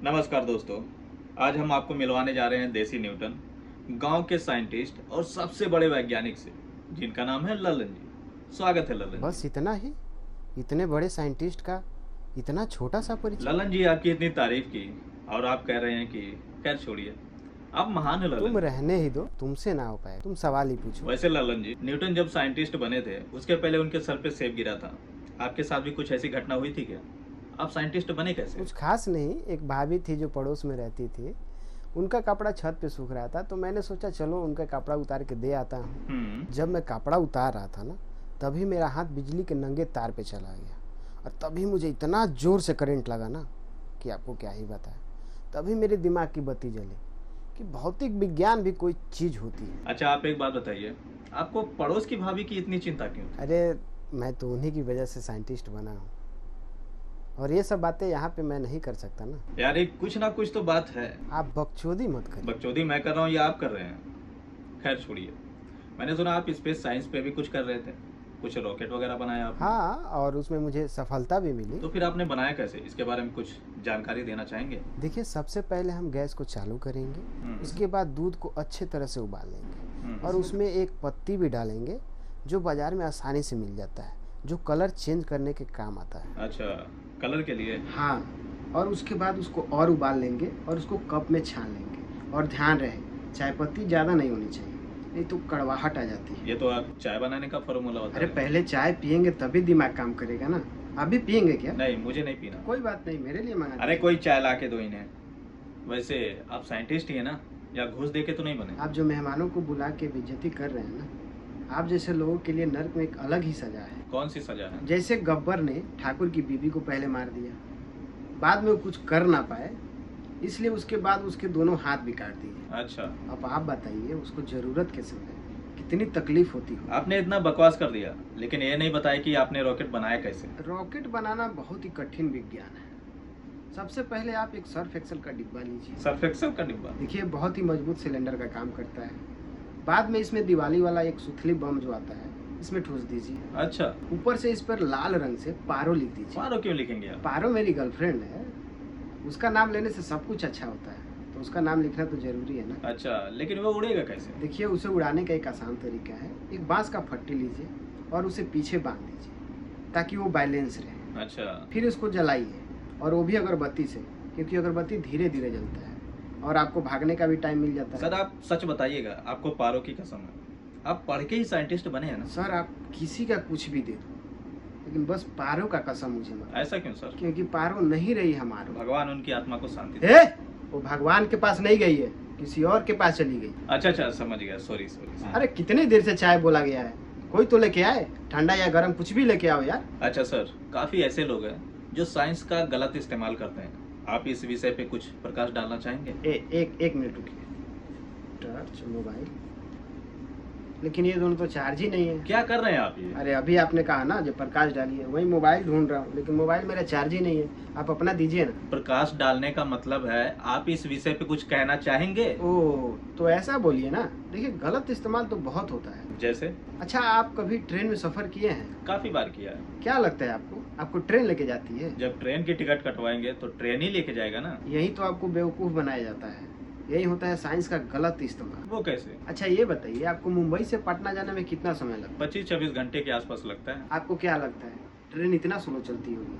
नमस्कार दोस्तों। आज हम आपको मिलवाने जा रहे हैं देसी न्यूटन, गांव के साइंटिस्ट और सबसे बड़े वैज्ञानिक से, जिनका नाम है ललन जी। स्वागत है ललन जी। बस इतना ही? इतने बड़े साइंटिस्ट का इतना छोटा सा परिचय? ललन जी, आपकी इतनी तारीफ की और आप कह रहे हैं कि खैर छोड़िए, आप महान है तुम ललन जी। रहने ही दो, तुमसे ना हो पाए, तुम सवाल ही पूछो। वैसे ललन जी, न्यूटन जब साइंटिस्ट बने थे उसके पहले उनके सर पे सेब गिरा था। आपके साथ भी कुछ ऐसी घटना हुई थी क्या? आप साइंटिस्ट बने कैसे? कुछ खास नहीं, एक भाभी थी जो पड़ोस में रहती थी। उनका कपड़ा छत पे सूख रहा था तो मैंने सोचा चलो उनका कपड़ा उतार के दे आता हूँ। जब मैं कपड़ा उतार रहा था ना, तभी मेरा हाथ बिजली के नंगे तार पे चला गया और तभी मुझे इतना जोर से करंट लगा ना कि आपको क्या ही बताएं। तभी मेरे दिमाग की बत्ती जली कि भौतिक विज्ञान भी कोई चीज होती है। अच्छा, आप एक बात बताइए, आपको पड़ोस की भाभी की इतनी चिंता क्यों? अरे, मैं तो उन्हीं की वजह से साइंटिस्ट बना हूँ और ये सब बातें यहाँ पे मैं नहीं कर सकता ना। यार, एक कुछ ना कुछ तो बात है। आप बकचोदी मत करिए। बकचोदी मैं कर रहा हूँ या आप कर रहे हैं? खैर छोड़िए। मैंने सुना आप स्पेस साइंस पे भी कुछ कर रहे थे, कुछ रॉकेट वगैरह बनाया आपने। हाँ, और उसमें मुझे सफलता भी मिली। तो फिर आपने बनाया कैसे? इसके बारे में कुछ जानकारी देना चाहेंगे? देखिए, सबसे पहले हम गैस को चालू करेंगे, इसके बाद दूध को अच्छे तरह से उबालेंगे और उसमें एक पत्ती भी डालेंगे जो बाजार में आसानी से मिल जाता है, जो कलर चेंज करने के काम आता है। अच्छा, कलर के लिए? हाँ, और उसके बाद उसको और उबाल लेंगे और उसको कप में छान लेंगे। और ध्यान रहे, चाय पत्ती ज़्यादा नहीं होनी चाहिए, नहीं तो कड़वाहट आ जाती है। ये तो आप चाय बनाने का फॉर्मूला बता अरे, रहे हैं। पहले चाय पियेंगे तभी दिमाग काम करेगा ना। आप भी पियेंगे क्या? नहीं, मुझे नहीं पीना। कोई बात नहीं, मेरे लिए मंगा अरे, कोई चाय ला के दो इन्हें। वैसे आप साइंटिस्ट ही है ना, या घूस दे के तो नहीं बने? आप जो मेहमानों को बुला के बेइज्जती कर रहे हैं ना, आप जैसे लोगों के लिए नर्क में एक अलग ही सजा है। कौन सी सजा है? जैसे गब्बर ने ठाकुर की बीबी को पहले मार दिया, बाद में वो कुछ कर ना पाए, इसलिए उसके बाद उसके दोनों हाथ भी काट दिए। अच्छा, अब आप बताइए, उसको जरूरत के समय कितनी तकलीफ होती हो। आपने इतना बकवास कर दिया, लेकिन ये नहीं बताया कि आपने रॉकेट बनाया कैसे। रॉकेट बनाना बहुत ही कठिन विज्ञान है। सबसे पहले आप एक सर्फ एक्सेल का डिब्बा लीजिए। सर्फ एक्सेल का डिब्बा? देखिए, बहुत ही मजबूत सिलेंडर का काम करता है। बाद में इसमें दिवाली वाला एक सुथली बम जो आता है, इसमें ठूस दीजिए। अच्छा, ऊपर से इस पर लाल रंग से पारो लिख दीजिए। पारो क्यों लिखेंगे आप? पारो मेरी गर्लफ्रेंड है, उसका नाम लेने से सब कुछ अच्छा होता है, तो उसका नाम लिखना तो जरूरी है ना। अच्छा, लेकिन वो उड़ेगा कैसे? देखिए, उसे उड़ाने का एक आसान तरीका है। एक बांस का फट्टी लीजिए और उसे पीछे बांध दीजिए ताकि वो बैलेंस रहे। अच्छा, फिर उसको जलाइए, और वो भी अगरबत्ती से, क्योंकि अगरबत्ती धीरे धीरे जलता है और आपको भागने का भी टाइम मिल जाता है। सर आप सच बताइएगा, आपको पारो की कसम है, आप पढ़ के ही साइंटिस्ट बने हैं ना? सर, आप किसी का कुछ भी दे दो, लेकिन बस पारो का कसम मुझे मत। ऐसा क्यों सर? क्योंकि पारो नहीं रही हमारो। भगवान उनकी आत्मा को शांति दे। वो भगवान के पास नहीं गई है, किसी और के पास चली गई। अच्छा अच्छा, समझ गया, सॉरी सॉरी। अरे, कितनी देर से चाय बोला गया है, कोई तो लेके आए, ठंडा या गर्म कुछ भी लेके आओ यार। अच्छा सर, काफी ऐसे लोग हैं जो साइंस का गलत इस्तेमाल करते हैं। आप इस विषय पे कुछ प्रकाश डालना चाहेंगे? एक मिनट रुकिए। टर्च, मोबाइल, लेकिन ये दोनों तो चार्ज ही नहीं है। क्या कर रहे हैं आप ये? अरे, अभी आपने कहा ना जब प्रकाश डालिए, वही मोबाइल ढूंढ रहा हूँ, लेकिन मोबाइल मेरा चार्ज ही नहीं है। आप अपना दीजिए ना। प्रकाश डालने का मतलब है आप इस विषय पे कुछ कहना चाहेंगे? ओह, तो ऐसा बोलिए ना। देखिए, गलत इस्तेमाल तो बहुत होता है। जैसे? अच्छा, आप कभी ट्रेन में सफर किए हैं? काफी बार किया है। क्या लगता है आपको, आपको ट्रेन लेके जाती है? जब ट्रेन की टिकट कटवाएंगे तो ट्रेन ही लेके जाएगा ना। यही तो आपको बेवकूफ बनाया जाता है। यही होता है साइंस का गलत इस्तेमाल। वो कैसे? अच्छा, ये बताइए, आपको मुंबई से पटना जाने में कितना समय लगता है? 25-26 घंटे के आसपास लगता है। आपको क्या लगता है ट्रेन इतना स्लो चलती होगी?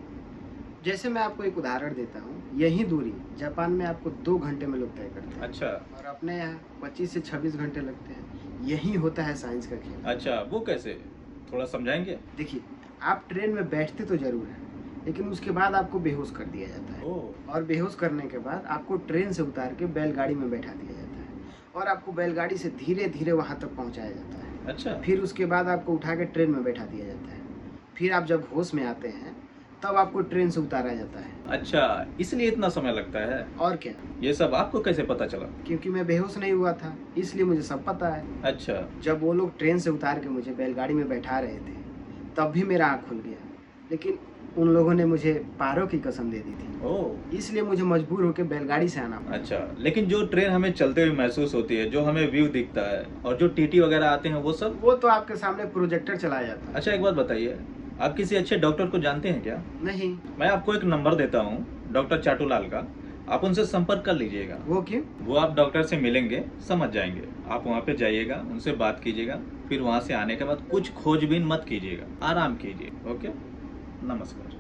जैसे मैं आपको एक उदाहरण देता हूँ, यही दूरी जापान में आपको 2 घंटे में लोग तय करते हैं। अच्छा और अपने यहाँ 25 से 26 घंटे लगते हैं। यही होता है साइंस का खेल। अच्छा, वो कैसे? थोड़ा समझाएंगे? देखिए, आप ट्रेन में बैठते तो जरूर हैं, लेकिन उसके बाद आपको बेहोश कर दिया जाता है। ओह, और बेहोश करने के बाद आपको ट्रेन से उतार के बैलगाड़ी में बैठा दिया जाता है और आपको बैलगाड़ी से धीरे धीरे वहां तक पहुंचाया जाता है। अच्छा। फिर उसके बाद आपको उठा के ट्रेन में बैठा दिया जाता है। फिर आप जब होश में आते हैं तब आपको ट्रेन से उतारा जाता है। अच्छा, इसलिए इतना समय लगता है? और क्या, ये सब आपको कैसे पता चला? क्योंकि मैं बेहोश नहीं हुआ था, इसलिए मुझे सब पता है। अच्छा, जब वो लोग ट्रेन से उतार के मुझे बैलगाड़ी में बैठा रहे थे तब भी मेरा आँख खुल गया, लेकिन उन लोगों ने मुझे पारो की कसम दे दी थी, ओह, इसलिए मुझे मजबूर होकर बैलगाड़ी से आना पड़ा। अच्छा। लेकिन जो ट्रेन हमें चलते हुए महसूस होती है, जो हमें व्यू दिखता है, और जो टीटी वगैरह आते हैं, वो सब? वो तो आपके सामने प्रोजेक्टर चलाया जाता है। अच्छा, एक बात बताइए, आप किसी अच्छे डॉक्टर को जानते हैं क्या? नहीं। मैं आपको एक नंबर देता हूँ डॉक्टर चाटूलाल का। आप उनसे संपर्क कर लीजिएगा। वो क्यों? वो आप डॉक्टर से मिलेंगे, समझ जाएंगे। आप वहाँ पे जाइएगा, उनसे बात कीजिएगा, फिर वहाँ से आने के बाद कुछ खोजबीन मत कीजिएगा, आराम कीजिए। ओके, नमस्कार।